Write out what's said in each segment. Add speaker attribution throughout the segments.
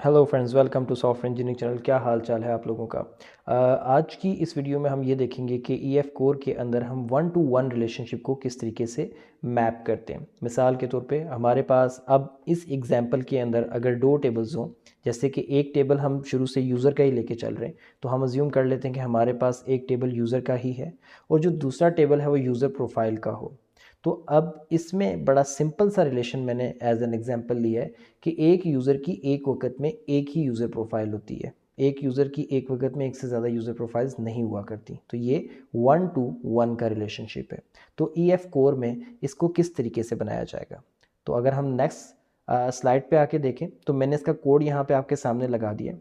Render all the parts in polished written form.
Speaker 1: Hello friends, welcome to software engineering channel. क्या हाल चाल है आप लोगों का। आज की इस वीडियो में हम ये देखेंगे कि ईएफ कोर के अंदर हम वन टू वन रिलेशनशिप को किस तरीके से मैप करते हैं। मिसाल के तौर पे हमारे पास अब इस एग्जांपल के अंदर अगर दो टेबल्स हों, जैसे कि एक टेबल हम शुरू से यूज़र का ही लेके चल रहे हैं, तो हम अज्यूम कर लेते हैं कि हमारे पास एक टेबल यूज़र का ही है और जो दूसरा टेबल है वो यूज़र प्रोफाइल का हो। तो अब इसमें बड़ा सिंपल सा रिलेशन मैंने एज एन एग्जांपल लिया है कि एक यूज़र की एक वक्त में एक ही यूज़र प्रोफाइल होती है। एक यूज़र की एक वक्त में एक से ज़्यादा यूज़र प्रोफाइल्स नहीं हुआ करती। तो ये वन टू वन का रिलेशनशिप है। तो ई एफ कोर में इसको किस तरीके से बनाया जाएगा। तो अगर हम नेक्स्ट स्लाइड पे आके देखें तो मैंने इसका कोड यहाँ पे आपके सामने लगा दिया।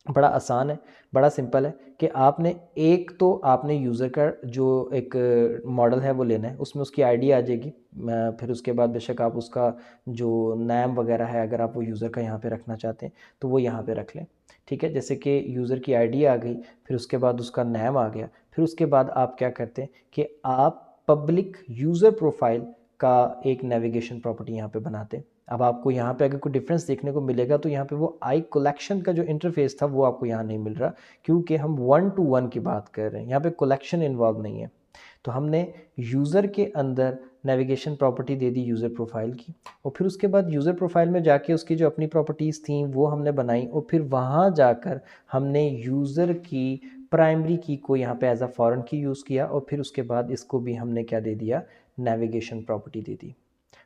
Speaker 1: बड़ा आसान है, बड़ा सिंपल है कि आपने यूज़र का जो एक मॉडल है वो लेना है, उसमें उसकी आईडी आ जाएगी। फिर उसके बाद बेशक आप उसका जो नाम वगैरह है, अगर आप वो यूज़र का यहाँ पे रखना चाहते हैं तो वो यहाँ पे रख लें। ठीक है, जैसे कि यूज़र की आईडी आ गई, फिर उसके बाद उसका नाम आ गया, फिर उसके बाद आप क्या करते हैं कि आप पब्लिक यूज़र प्रोफाइल का एक नेविगेशन प्रॉपर्टी यहाँ पे बनाते हैं। अब आपको यहाँ पे अगर कोई डिफरेंस देखने को मिलेगा तो यहाँ पे वो आई कलेक्शन का जो इंटरफेस था वो आपको यहाँ नहीं मिल रहा, क्योंकि हम वन टू वन की बात कर रहे हैं, यहाँ पे कलेक्शन इन्वॉल्व नहीं है। तो हमने यूज़र के अंदर नेविगेशन प्रॉपर्टी दे दी यूज़र प्रोफाइल की, और फिर उसके बाद यूज़र प्रोफाइल में जाके उसकी जो अपनी प्रॉपर्टीज़ थी वो हमने बनाई, और फिर वहाँ जाकर हमने यूज़र की प्राइमरी की को यहाँ पे एज अ फॉरेन की यूज़ किया, और फिर उसके बाद इसको भी हमने क्या दे दिया, नेविगेशन प्रॉपर्टी दे दी।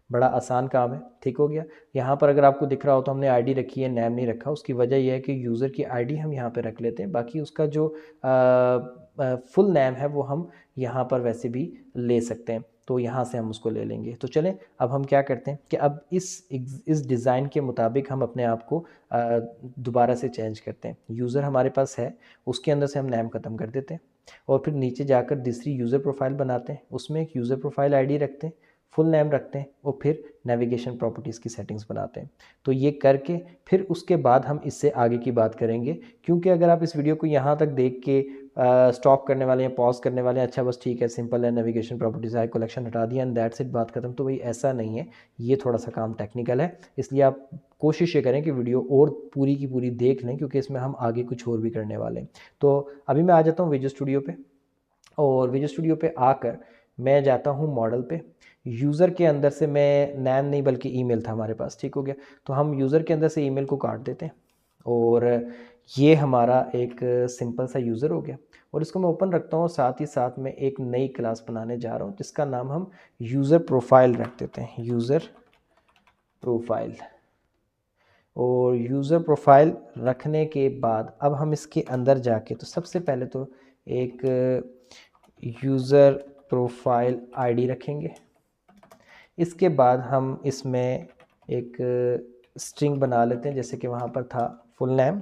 Speaker 1: बड़ा आसान काम है, ठीक हो गया। यहाँ पर अगर आपको दिख रहा हो तो हमने आईडी रखी है, नेम नहीं रखा। उसकी वजह यह है कि यूज़र की आईडी हम यहाँ पे रख लेते हैं, बाकी उसका जो फुल नेम है वो हम यहाँ पर वैसे भी ले सकते हैं, तो यहाँ से हम उसको ले लेंगे। तो चलें, अब हम क्या करते हैं कि अब इस डिज़ाइन के मुताबिक हम अपने आप को दोबारा से चेंज करते हैं। यूज़र हमारे पास है, उसके अंदर से हम नेम ख़त्म कर देते हैं, और फिर नीचे जाकर दूसरी यूज़र प्रोफाइल बनाते हैं, उसमें एक यूज़र प्रोफाइल आईडी रखते हैं, फुल नेम रखते हैं, और फिर नेविगेशन प्रॉपर्टीज़ की सेटिंग्स बनाते हैं। तो ये करके फिर उसके बाद हम इससे आगे की बात करेंगे, क्योंकि अगर आप इस वीडियो को यहाँ तक देख के स्टॉप करने वाले हैं, पॉज करने वाले हैं, अच्छा बस ठीक है, सिंपल है, नेविगेशन प्रॉपर्टीज़ है, कलेक्शन हटा दिया एंड दैट्स इट, बात खत्म, तो भाई ऐसा नहीं है। ये थोड़ा सा काम टेक्निकल है, इसलिए आप कोशिश ये करें कि वीडियो और पूरी की पूरी देख लें, क्योंकि इसमें हम आगे कुछ और भी करने वाले हैं। तो अभी मैं आ जाता हूँ विजुअल स्टूडियो पे, और विजुअल स्टूडियो पे आकर मैं जाता हूँ मॉडल पे। यूज़र के अंदर से मैं नाम नहीं बल्कि ईमेल था हमारे पास, ठीक हो गया। तो हम यूज़र के अंदर से ईमेल को काट देते हैं, और ये हमारा एक सिंपल सा यूज़र हो गया, और इसको मैं ओपन रखता हूँ। साथ ही साथ में एक नई क्लास बनाने जा रहा हूँ जिसका नाम हम यूज़र प्रोफाइल रख देते हैं, यूज़र प्रोफाइल। और यूज़र प्रोफाइल रखने के बाद अब हम इसके अंदर जाके तो सबसे पहले तो एक यूज़र प्रोफाइल आईडी रखेंगे। इसके बाद हम इसमें एक स्ट्रिंग बना लेते हैं, जैसे कि वहाँ पर था फुल नेम।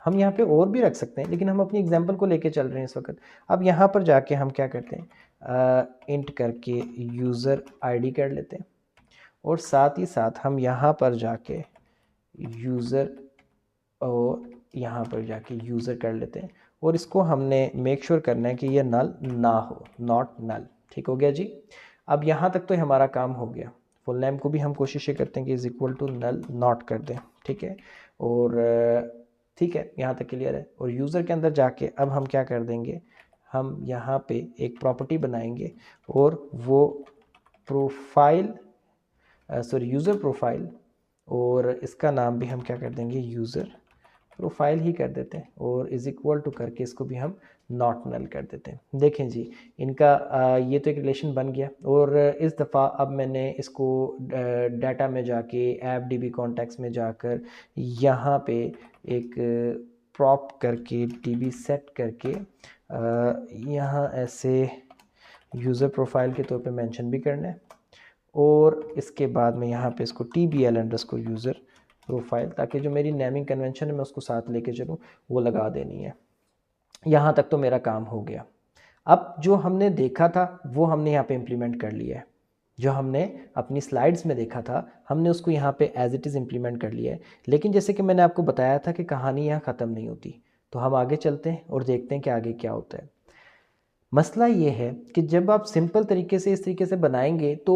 Speaker 1: हम यहाँ पे और भी रख सकते हैं, लेकिन हम अपनी एग्जांपल को लेके चल रहे हैं इस वक्त। अब यहाँ पर जाके हम क्या करते हैं, इंट करके यूज़र आईडी कर लेते हैं, और साथ ही साथ हम यहाँ पर जाके यूज़र, और यहाँ पर जाके यूज़र कर लेते हैं, और इसको हमने मेक श्योर करना है कि ये नल ना हो, नॉट नल। ठीक हो गया जी। अब यहाँ तक तो हमारा काम हो गया। फुल नेम को भी हम कोशिश ये करते हैं कि is equal to null not कर दें, ठीक है। और ठीक है, यहाँ तक क्लियर है। और यूज़र के अंदर जाके अब हम क्या कर देंगे, हम यहाँ पे एक प्रॉपर्टी बनाएंगे, और वो प्रोफाइल, सॉरी यूज़र प्रोफाइल, और इसका नाम भी हम क्या कर देंगे, यूज़र प्रोफाइल ही कर देते हैं, और इज़ इक्वल टू करके इसको भी हम नॉट नल कर देते हैं। देखें जी, इनका ये तो एक रिलेशन बन गया। और इस दफ़ा अब मैंने इसको डाटा में जाके ऐप डी बी कॉन्टेक्ट्स में जाकर यहाँ पे एक प्रॉप करके डी बी सेट करके यहाँ ऐसे यूज़र प्रोफाइल के तौर पे मेंशन भी करना है, और इसके बाद में यहाँ पे इसको T B L underscore user profile, ताकि जो मेरी नेमिंग कन्वेंशन है मैं उसको साथ लेके चलूँ, वो लगा देनी है। यहाँ तक तो मेरा काम हो गया। अब जो हमने देखा था वो हमने यहाँ पे इम्प्लीमेंट कर लिया है। जो हमने अपनी स्लाइड्स में देखा था हमने उसको यहाँ पे एज इट इज़ इम्प्लीमेंट कर लिया है। लेकिन जैसे कि मैंने आपको बताया था कि कहानी यहाँ ख़त्म नहीं होती, तो हम आगे चलते हैं और देखते हैं कि आगे क्या होता है। मसला ये है कि जब आप सिंपल तरीके से इस तरीके से बनाएंगे तो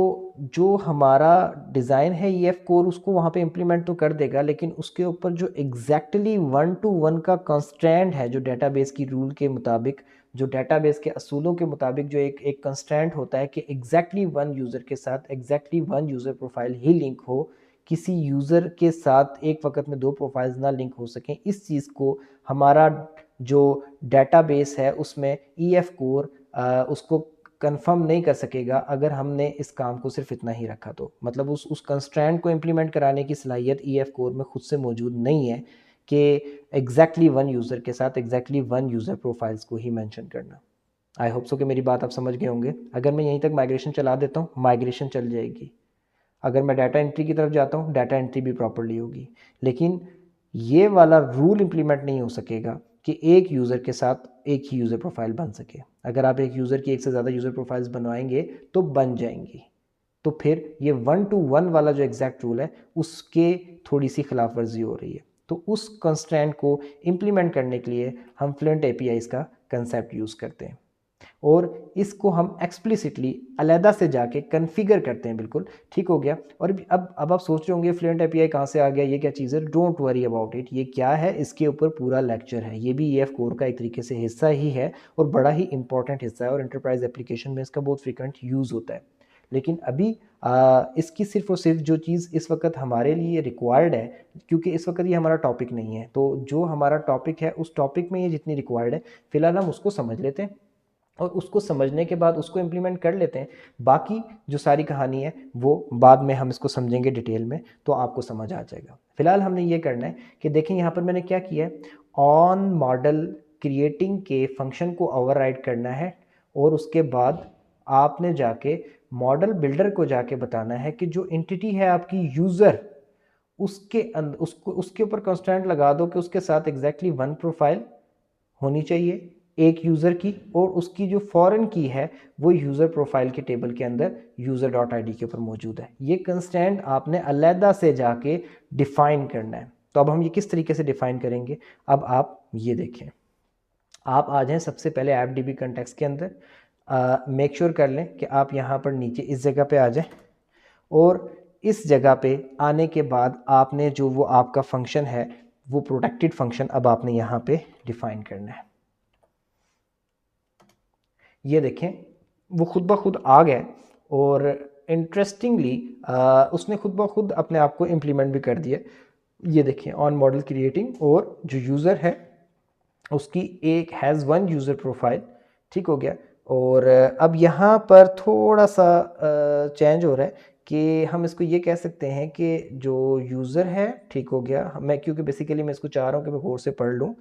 Speaker 1: जो हमारा डिज़ाइन है EF कोर उसको वहाँ पे इम्प्लीमेंट तो कर देगा, लेकिन उसके ऊपर जो एग्जैक्टली 1-to-1 का कंस्ट्रेंट है, जो डेटाबेस की रूल के मुताबिक, जो डेटाबेस के असूलों के मुताबिक जो एक कंस्ट्रेंट होता है कि एग्जैक्टली वन यूज़र के साथ एग्जैक्टली वन यूज़र प्रोफाइल ही लिंक हो, किसी यूज़र के साथ एक वक्त में दो प्रोफाइल्स ना लिंक हो सकें, इस चीज़ को हमारा जो डेटाबेस है उसमें EF कोर उसको कंफर्म नहीं कर सकेगा अगर हमने इस काम को सिर्फ इतना ही रखा। तो मतलब उस कंस्ट्रेंट को इम्प्लीमेंट कराने की सलाहियत EF कोर में खुद से मौजूद नहीं है कि एग्जैक्टली वन यूज़र के साथ एग्जैक्टली वन यूज़र प्रोफाइल्स को ही मेंशन करना। आई होप सो कि मेरी बात आप समझ गए होंगे। अगर मैं यहीं तक माइग्रेशन चला देता हूँ, माइग्रेशन चल जाएगी। अगर मैं डाटा एंट्री की तरफ जाता हूँ, डाटा एंट्री भी प्रॉपरली होगी, लेकिन ये वाला रूल इम्प्लीमेंट नहीं हो सकेगा कि एक यूज़र के साथ एक ही यूज़र प्रोफाइल बन सके। अगर आप एक यूज़र की एक से ज़्यादा यूज़र प्रोफाइल्स बनवाएंगे तो बन जाएंगी, तो फिर ये 1-to-1 वाला जो एग्जैक्ट रूल है उसके थोड़ी सी खिलाफ वर्जी हो रही है। तो उस कंस्ट्रेंट को इम्प्लीमेंट करने के लिए हम फ्लुएंट APIs का कंसेप्ट यूज़ करते हैं और इसको हम एक्सप्लिसिटली अलहदा से जाके कन्फिगर करते हैं। बिल्कुल ठीक हो गया। और अब आप सोच रहे होंगे फ्लुएंट API कहाँ से आ गया, ये क्या चीज़ है? Don't worry about it. ये क्या है, इसके ऊपर पूरा लेक्चर है। ये भी EF कोर का एक तरीके से हिस्सा ही है और बड़ा ही इंपॉर्टेंट हिस्सा है और एंटरप्राइज एप्लीकेशन में इसका बहुत फ्रिक्वेंट यूज़ होता है। लेकिन अभी इसकी सिर्फ और सिर्फ जो चीज़ इस वक्त हमारे लिए रिक्वायर्ड है, क्योंकि इस वक्त ये हमारा टॉपिक नहीं है, तो जो हमारा टॉपिक है उस टॉपिक में ये जितनी रिक्वायर्ड है फ़िलहाल हम उसको समझ लेते हैं और उसको समझने के बाद उसको इम्प्लीमेंट कर लेते हैं। बाकी जो सारी कहानी है वो बाद में हम इसको समझेंगे डिटेल में, तो आपको समझ आ जाएगा। फिलहाल हमने ये करना है कि देखें यहाँ पर मैंने क्या किया है, ऑन मॉडल क्रिएटिंग के फंक्शन को ओवरराइड करना है और उसके बाद आपने जाके मॉडल बिल्डर को जाके बताना है कि जो एंटिटी है आपकी यूज़र, उसके अंदर उसको उसके ऊपर कंस्ट्रेंट लगा दो कि उसके साथ एग्जैक्टली वन प्रोफाइल होनी चाहिए एक यूज़र की, और उसकी जो फॉरेन की है वो यूज़र प्रोफाइल के टेबल के अंदर user.id के ऊपर मौजूद है। ये कंस्ट्रेंट आपने अलहदा से जाके डिफ़ाइन करना है। तो अब हम ये किस तरीके से डिफ़ाइन करेंगे, अब आप ये देखें। आप आ जाएं सबसे पहले AppDB कंटेक्स्ट के अंदर, मेक श्योर कर लें कि आप यहाँ पर नीचे इस जगह पे आ जाएं और इस जगह पे आने के बाद आपने जो वो आपका फंक्शन है वो प्रोटेक्टेड फंक्शन अब आपने यहाँ पे डिफ़ाइन करना है। ये देखें वो खुद ब खुद आ गया और इंटरेस्टिंगली उसने खुद ब खुद अपने आप को इम्प्लीमेंट भी कर दिया। ये देखें ऑन मॉडल क्रिएटिंग और जो यूज़र है उसकी एक हैज़ वन यूज़र प्रोफाइल, ठीक हो गया। और अब यहाँ पर थोड़ा सा चेंज हो रहा है कि हम इसको ये कह सकते हैं कि जो यूज़र है, ठीक हो गया, मैं क्योंकि बेसिकली मैं इसको चाह रहा हूँ कि मैं गौर से पढ़ लूँ,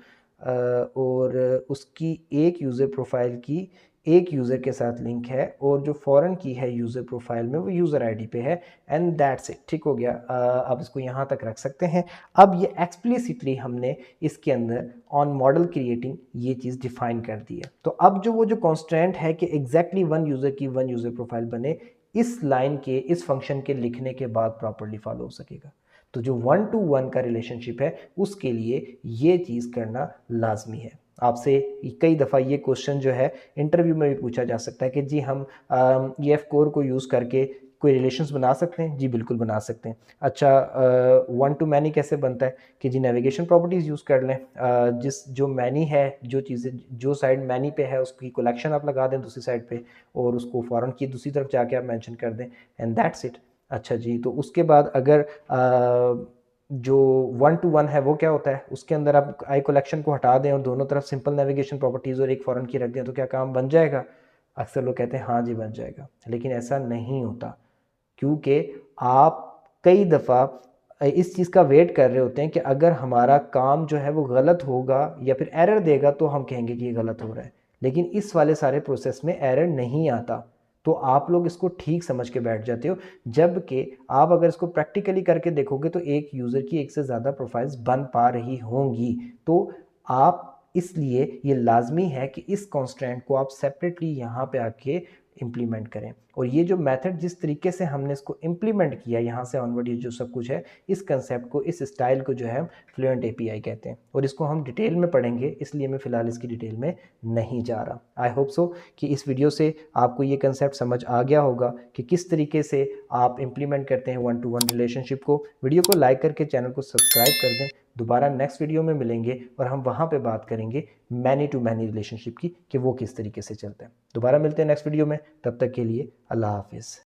Speaker 1: और उसकी एक यूज़र प्रोफाइल की एक यूज़र के साथ लिंक है और जो फॉरेन की है यूज़र प्रोफाइल में वो यूज़र आईडी पे है, एंड दैट्स इट, ठीक हो गया। आप इसको यहाँ तक रख सकते हैं। अब ये एक्सप्लिसिटली हमने इसके अंदर ऑन मॉडल क्रिएटिंग ये चीज़ डिफाइन कर दी है। तो अब जो वो जो कॉन्स्टेंट है कि एग्जैक्टली वन यूज़र की वन यूज़र प्रोफाइल बने, इस लाइन के इस फंक्शन के लिखने के बाद प्रॉपरली फॉलो हो सकेगा। तो जो 1-to-1 का रिलेशनशिप है उसके लिए ये चीज़ करना लाजमी है। आपसे कई दफ़ा ये क्वेश्चन जो है इंटरव्यू में भी पूछा जा सकता है कि जी हम EF कोर को यूज़ करके कोई रिलेशंस बना सकते हैं? जी बिल्कुल बना सकते हैं। अच्छा, 1-to-many कैसे बनता है कि जी नेविगेशन प्रॉपर्टीज़ यूज़ कर लें, जिस जो मैनी है, जो चीज़ें जो साइड मैनी पे है उसकी कलेक्शन आप लगा दें दूसरी साइड पे और उसको फॉरेन की दूसरी तरफ जाके आप मेंशन कर दें, एंड दैट्स इट। अच्छा जी, तो उसके बाद अगर जो 1-to-1 है वो क्या होता है, उसके अंदर आप आई कलेक्शन को हटा दें और दोनों तरफ सिंपल नेविगेशन प्रॉपर्टीज़ और एक फॉरेन की रख दें तो क्या काम बन जाएगा? अक्सर लोग कहते हैं हाँ जी बन जाएगा, लेकिन ऐसा नहीं होता, क्योंकि आप कई दफ़ा इस चीज़ का वेट कर रहे होते हैं कि अगर हमारा काम जो है वो गलत होगा या फिर एरर देगा तो हम कहेंगे कि ये गलत हो रहा है, लेकिन इस वाले सारे प्रोसेस में एरर नहीं आता। तो आप लोग इसको ठीक समझ के बैठ जाते हो, जबकि आप अगर इसको प्रैक्टिकली करके देखोगे तो एक यूज़र की एक से ज़्यादा प्रोफाइल्स बन पा रही होंगी। तो आप इसलिए ये लाजमी है कि इस कॉन्स्टेंट को आप सेपरेटली यहाँ पे आके इम्प्लीमेंट करें। और ये जो मेथड जिस तरीके से हमने इसको इम्प्लीमेंट किया यहाँ से ऑनवर्ड, ये जो सब कुछ है, इस कंसेप्ट को, इस स्टाइल को जो है फ्लुएंट एपीआई कहते हैं, और इसको हम डिटेल में पढ़ेंगे, इसलिए मैं फ़िलहाल इसकी डिटेल में नहीं जा रहा। आई होप सो कि इस वीडियो से आपको ये कंसेप्ट समझ आ गया होगा कि किस तरीके से आप इम्प्लीमेंट करते हैं 1-to-1 रिलेशनशिप को। वीडियो को लाइक करके चैनल को सब्सक्राइब कर दें। दोबारा नेक्स्ट वीडियो में मिलेंगे और हम वहाँ पे बात करेंगे मैनी टू मैनी रिलेशनशिप की, कि वो किस तरीके से चलता है। दोबारा मिलते हैं नेक्स्ट वीडियो में, तब तक के लिए अल्लाह हाफिज़।